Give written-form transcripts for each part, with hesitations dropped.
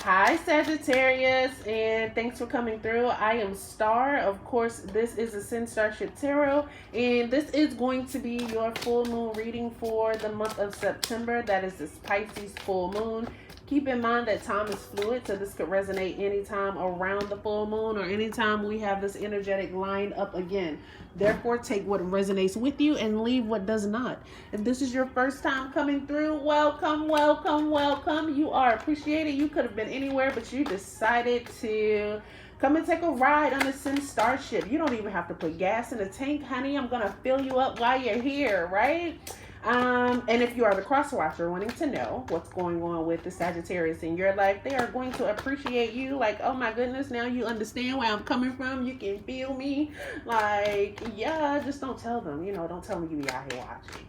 Hi, Sagittarius, and thanks for coming through. I am Star. Of course, this is Ascendstar Tarot, and this is going to be your full moon reading for the month of September. That is this Pisces full moon. Keep in mind that time is fluid, so this could resonate anytime around the full moon or anytime we have this energetic line up again. Therefore, take what resonates with you and leave what does not. If this is your first time coming through, welcome, welcome, welcome. You are appreciated. You could have been anywhere, but you decided to come and take a ride on the ascendstar ship. You don't even have to put gas in the tank, honey. I'm going to fill you up while you're here, right? And if you are the cross watcher wanting to know what's going on with the Sagittarius in your life, they are going to appreciate you. Like, oh my goodness, now you understand where I'm coming from. You can feel me. Like, yeah, just don't tell them. Don't tell them you be out here watching.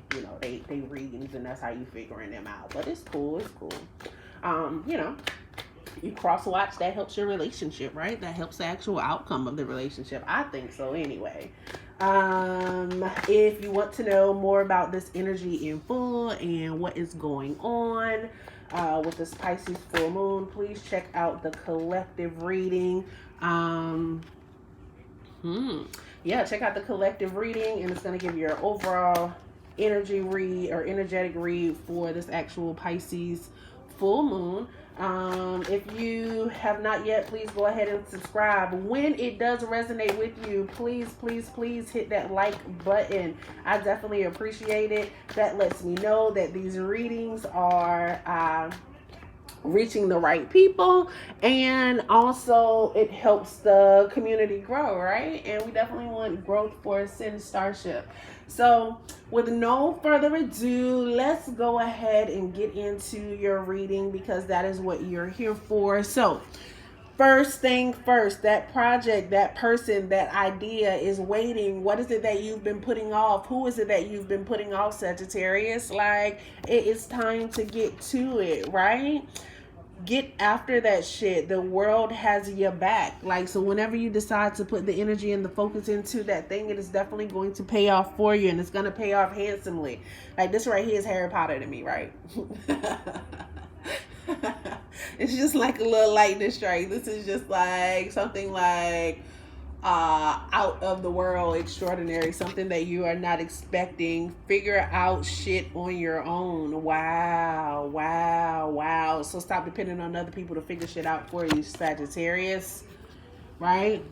They readings and that's how you figuring them out. But it's cool. It's cool. You cross watch, that helps your relationship, right? That helps the actual outcome of the relationship. I think so anyway. If you want to know more about this energy in full and what is going on with this Pisces full moon, please check out the collective reading. Check out the collective reading, and it's going to give you your overall energy read or energetic read for this actual Pisces full moon. If you have not yet, please go ahead and subscribe. When it does resonate with you, please, please, please hit that like button. I definitely appreciate it. That lets me know that these readings are reaching the right people, and also it helps the community grow, right? And we definitely want growth for Ascend Starship. So with no further ado, let's go ahead and get into your reading, because that is what you're here for. So first thing first, that project, that person, that idea is waiting. What is it that you've been putting off? Who is it that you've been putting off, Sagittarius? Like, it is time to get to it, right? Get after that shit. The world has your back. Like, so whenever you decide to put the energy and the focus into that thing, it is definitely going to pay off for you, and it's going to pay off handsomely. Like, this right here is Harry Potter to me, right? It's just like a little lightning strike. This is just like something like out of the world, extraordinary, something that you are not expecting. Figure out shit on your own. Wow, wow, wow. So stop depending on other people to figure shit out for you, Sagittarius, right?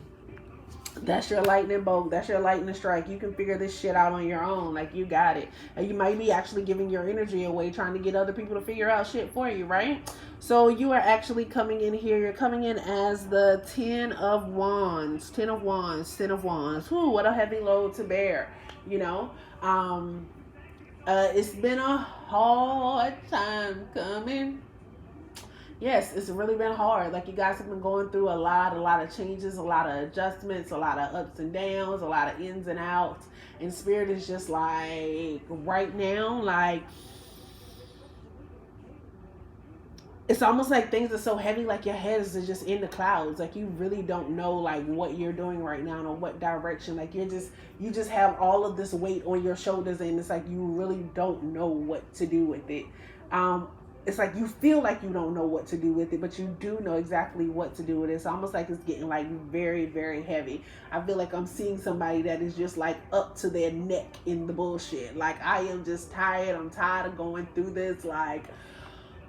That's your lightning bolt. That's your lightning strike. You can figure this shit out on your own. Like, you got it. And you might be actually giving your energy away, trying to get other people to figure out shit for you, right? So you are actually coming in here. You're coming in as the 10 of Wands. 10 of Wands. 10 of Wands. Whew, what a heavy load to bear. It's been a hard time coming. Yes, it's really been hard. Like, you guys have been going through a lot of changes, a lot of adjustments, a lot of ups and downs, a lot of ins and outs. And Spirit is just like, right now, like, it's almost like things are so heavy, like your head is just in the clouds. Like, you really don't know like what you're doing right now or what direction. Like, you just have all of this weight on your shoulders, and it's like you really don't know what to do with it. It's like you feel like you don't know what to do with it, but you do know exactly what to do with it. It's almost like it's getting like very, very heavy. I feel like I'm seeing somebody that is just like up to their neck in the bullshit. Like, I am just tired. I'm tired of going through this. Like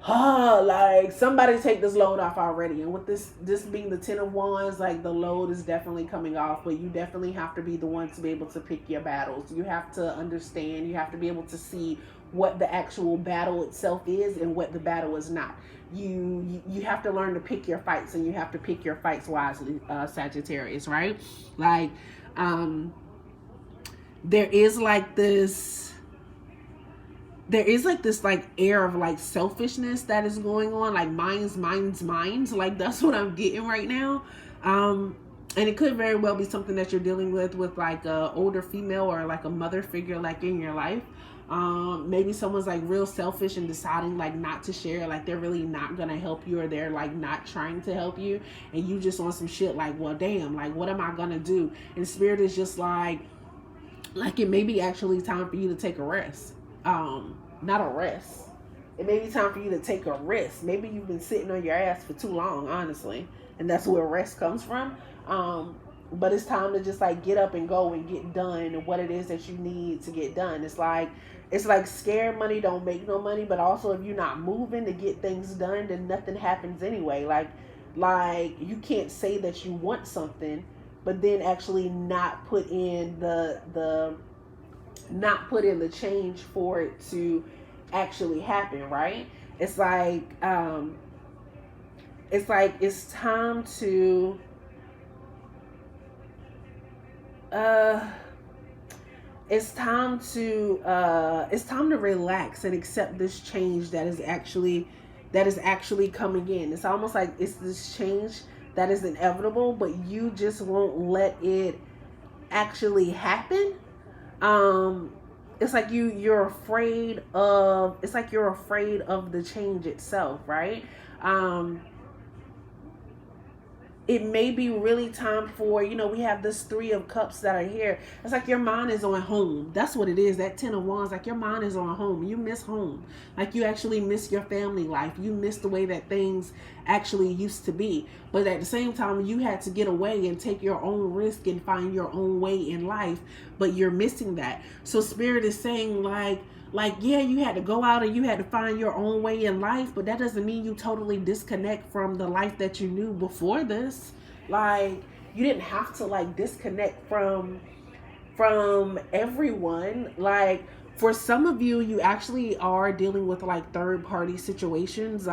somebody take this load off already. And with this being the 10 of Wands, like, the load is definitely coming off, but you definitely have to be the one to be able to pick your battles. You have to understand. You have to be able to see what the actual battle itself is and what the battle is not. You have to learn to pick your fights, and you have to pick your fights wisely, Sagittarius, right? Like, there is like this like air of like selfishness that is going on, like mine's. Like, that's what I'm getting right now. And it could very well be something that you're dealing with like a older female or like a mother figure, like, in your life. Maybe someone's like real selfish and deciding like not to share, like they're really not gonna help you, or they're like not trying to help you, and you just on some shit like, well, damn, like, what am I gonna do? And Spirit is just like it may be actually time for you to take a rest. Not a rest, It may be time for you to take a rest. Maybe you've been sitting on your ass for too long, honestly. And that's where rest comes from. But it's time to just like get up and go and get done what it is that you need to get done. It's like scared money don't make no money, but also if you're not moving to get things done, then nothing happens anyway. Like you can't say that you want something, but then actually not put in the change for it to actually happen, right? It's like it's time to it's time to relax and accept this change that is actually coming in. It's almost like it's this change that is inevitable, but you just won't let it actually happen. It's like you're afraid of the change itself, right? It may be really time for, we have this 3 of Cups that are here. It's like your mind is on home. That's what it is. That 10 of Wands, like your mind is on home. You miss home. Like you actually miss your family life. You miss the way that things actually used to be. But at the same time, you had to get away and take your own risk and find your own way in life. But you're missing that. So Spirit is saying yeah, you had to go out and you had to find your own way in life, but that doesn't mean you totally disconnect from the life that you knew before this. Like, you didn't have to disconnect from everyone. Like, for some of you, you actually are dealing with third party situations.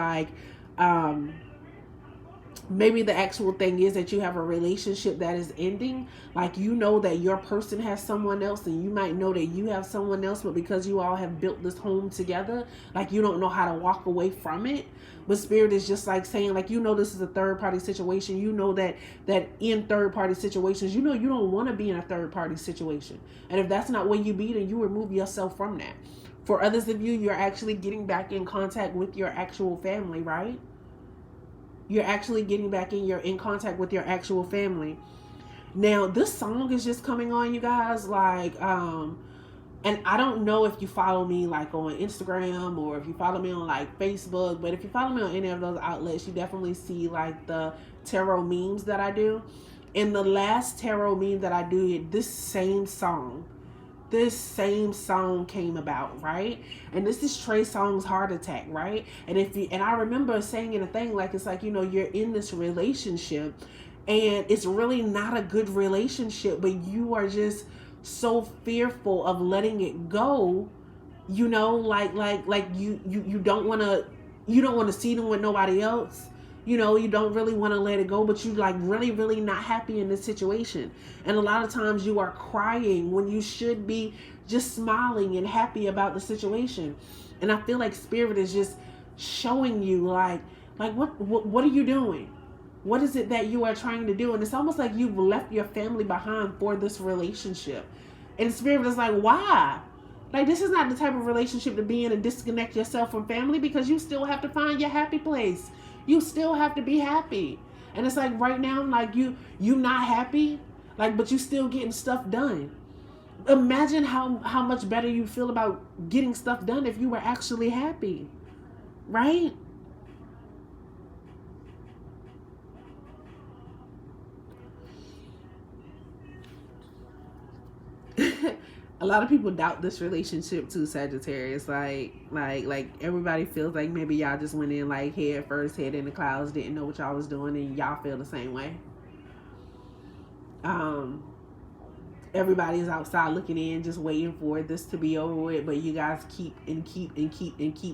Maybe the actual thing is that you have a relationship that is ending. Like, that your person has someone else, and you might know that you have someone else, but because you all have built this home together, you don't know how to walk away from it. But Spirit is just saying, this is a third party situation. That in third party situations, you don't want to be in a third party situation. And if that's not where you be, then you remove yourself from that. For others of you, you're actually getting back in contact with your actual family, right? You're actually getting back in contact with your actual family. Now, this song is just coming on, you guys. And I don't know if you follow me on Instagram or if you follow me on Facebook, but if you follow me on any of those outlets, you definitely see the tarot memes that I do. In the last tarot meme that I do, this same song came about, right? And this is Trey Songz's Heart Attack, right? And I remember saying in a thing you're in this relationship and it's really not a good relationship, but you are just so fearful of letting it go, you don't want to see them with nobody else. You don't really want to let it go, but you really, really not happy in this situation. And a lot of times you are crying when you should be just smiling and happy about the situation. And I feel like Spirit is just showing you what are you doing? What is it that you are trying to do? And it's almost like you've left your family behind for this relationship. And Spirit is why? This is not the type of relationship to be in and disconnect yourself from family, because you still have to find your happy place. You still have to be happy. And it's right now, you not happy, but you still getting stuff done. Imagine how much better you feel about getting stuff done if you were actually happy, right? A lot of people doubt this relationship too, Sagittarius. Like everybody feels like maybe y'all just went in head first, head in the clouds, didn't know what y'all was doing, and y'all feel the same way. Everybody is outside looking in, just waiting for this to be over with, but you guys keep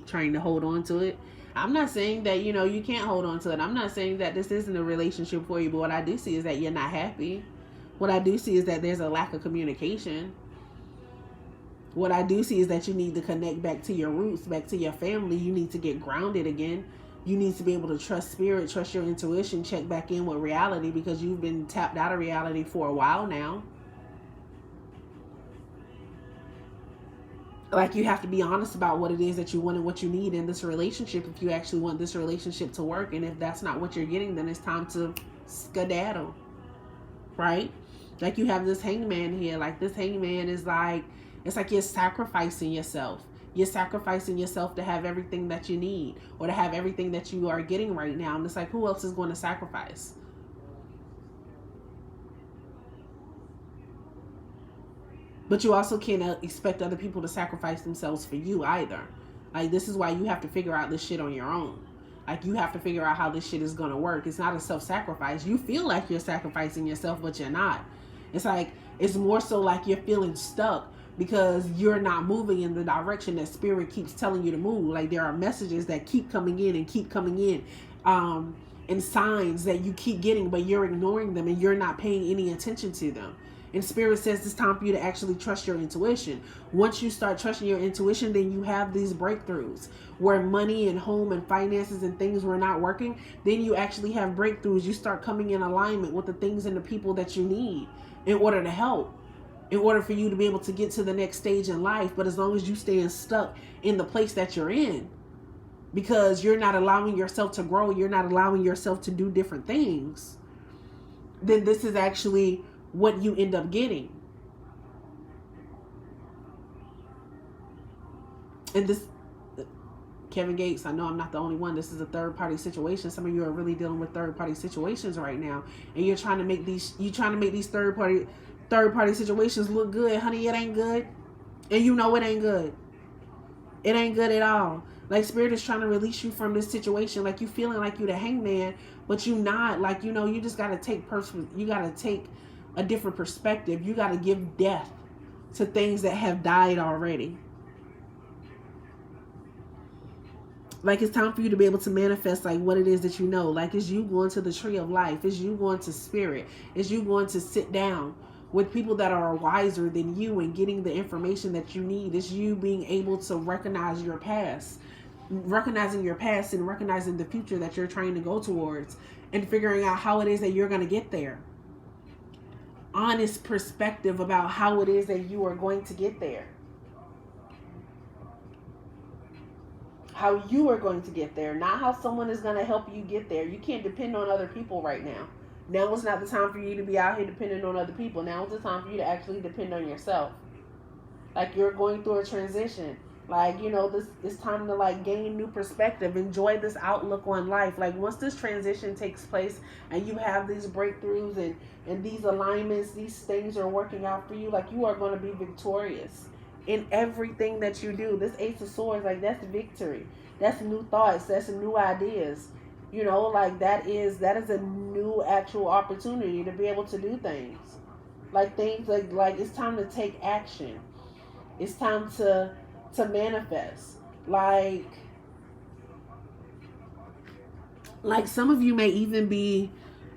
trying to hold on to it. I'm not saying that you can't hold on to it. I'm not saying that this isn't a relationship for you, but what I do see is that you're not happy. What I do see is that there's a lack of communication. What I do see is that you need to connect back to your roots, back to your family. You need to get grounded again. You need to be able to trust Spirit, trust your intuition, check back in with reality, because you've been tapped out of reality for a while now. You have to be honest about what it is that you want and what you need in this relationship if you actually want this relationship to work. And if that's not what you're getting, then it's time to skedaddle, right? You have this hangman here. This hangman is it's you're sacrificing yourself. You're sacrificing yourself to have everything that you need, or to have everything that you are getting right now. And it's like, who else is going to sacrifice? But you also can't expect other people to sacrifice themselves for you either. Like, this is why you have to figure out this shit on your own. Like, you have to figure out how this shit is going to work. It's not a self-sacrifice. You feel like you're sacrificing yourself, but you're not. It's like, it's more so like you're feeling stuck because you're not moving in the direction that spirit keeps telling you to move. Like, there are messages that keep coming in and keep coming in. And signs that you keep getting, but you're ignoring them and you're not paying any attention to them. And spirit says it's time for you to actually trust your intuition. Once you start trusting your intuition, then you have these breakthroughs where money and home and finances and things were not working. Then you actually have breakthroughs. You start coming in alignment with the things and the people that you need in order to help, in order for you to be able to get to the next stage in life. But as long as you stay stuck in the place that you're in, because you're not allowing yourself to grow, you're not allowing yourself to do different things, then this is actually what you end up getting. And this, Kevin Gates, I know I'm not the only one. This is a third party situation. Some of you are really dealing with third party situations right now, and you're trying to make these third party situations look good. Honey, it ain't good. And you know it ain't good. It ain't good at all. Like, spirit is trying to release you from this situation. Like, you feeling like you the hangman, but you not. Like, you know, you just got to take a different perspective. You got to give death to things that have died already. Like, it's time for you to be able to manifest like what it is that you know. Like, it's you going to the tree of life. It's you going to spirit. It's you going to sit down with people that are wiser than you and getting the information that you need. It's you being able to recognize your past, recognizing your past and recognizing the future that you're trying to go towards, and figuring out how it is that you're going to get there. Honest perspective about how it is that you are going to get there. How you are going to get there, not how someone is going to help you get there. You can't depend on other people right now. Now is not the time for you to be out here depending on other people. Now is the time for you to actually depend on yourself. Like, you're going through a transition. Like, you know, this it's time to like gain new perspective. Enjoy this outlook on life. Like, once this transition takes place and you have these breakthroughs and these alignments, these things are working out for you, like, you are going to be victorious in everything that you do. This Ace of Swords, like, that's victory. That's new thoughts. That's new ideas. You know, like, that is a new actual opportunity to be able to do things. Like, things like it's time to take action. It's time to manifest. Like some of you may even be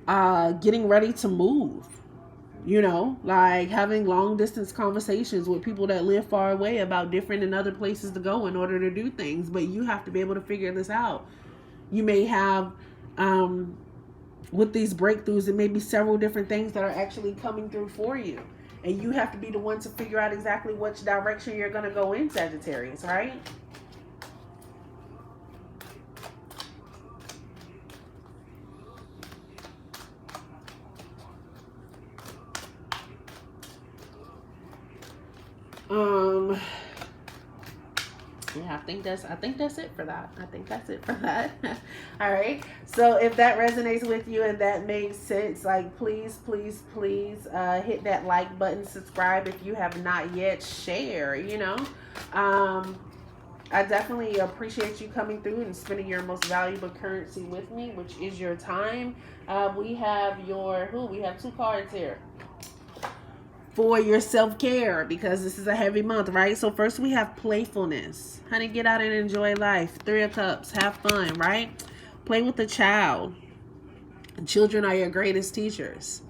getting ready to move. You know, like having long distance conversations with people that live far away about different and other places to go in order to do things. But you have to be able to figure this out. You may have, with these breakthroughs, it may be several different things that are actually coming through for you. And you have to be the one to figure out exactly which direction you're going to go in, Sagittarius, right? Yeah, I think that's it for that. All right. So if that resonates with you and that makes sense, like, please hit that like button, subscribe if you have not yet, share, you know. I definitely appreciate you coming through and spending your most valuable currency with me, which is your time. We have two cards here for your self-care, because this is a heavy month, right? So first we have playfulness. Honey, get out and enjoy life. 3 of Cups, have fun, right? Play with the child. Children are your greatest teachers.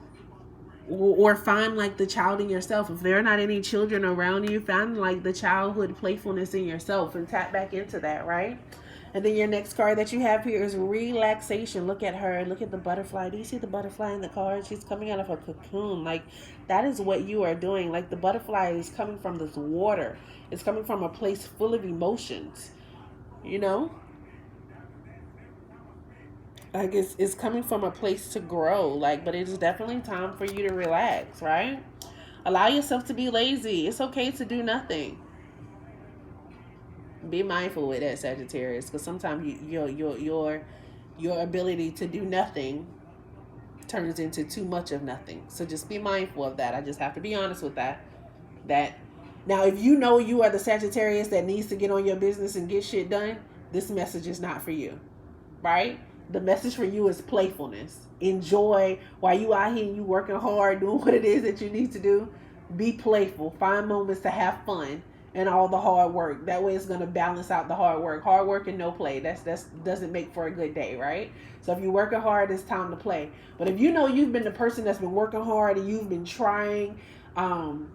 Or find like the child in yourself. If there are not any children around you, find like the childhood playfulness in yourself and tap back into that, right? And then your next card that you have here is relaxation. Look at her. Look at the butterfly. Do you see the butterfly in the card? She's coming out of her cocoon. Like, that is what you are doing. Like, the butterfly is coming from this water. It's coming from a place full of emotions. You know? Like, it's coming from a place to grow. Like, but it is definitely time for you to relax, right? Allow yourself to be lazy. It's okay to do nothing. be mindful with that, Sagittarius, because sometimes your ability to do nothing turns into too much of nothing. So just be mindful of that. I just have to be honest with that. That now, if you know you are the Sagittarius that needs to get on your business and get shit done, this message is not for you, right? The message for you is playfulness. Enjoy while you out here and you working hard doing what it is that you need to do. Be playful. Find moments to have fun and all the hard work. That way it's going to balance out the hard work. Hard work and no play. That's doesn't make for a good day, right? So if you're working hard, it's time to play. But if you know you've been the person that's been working hard and you've been trying, and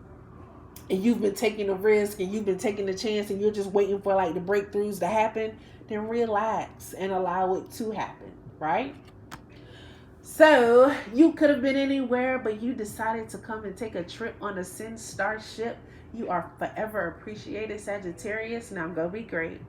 you've been taking a risk and you've been taking the chance and you're just waiting for like the breakthroughs to happen, then relax and allow it to happen, right? So you could have been anywhere, but you decided to come and take a trip on a ascendstar ship. You are forever appreciated, Sagittarius. Now go be great.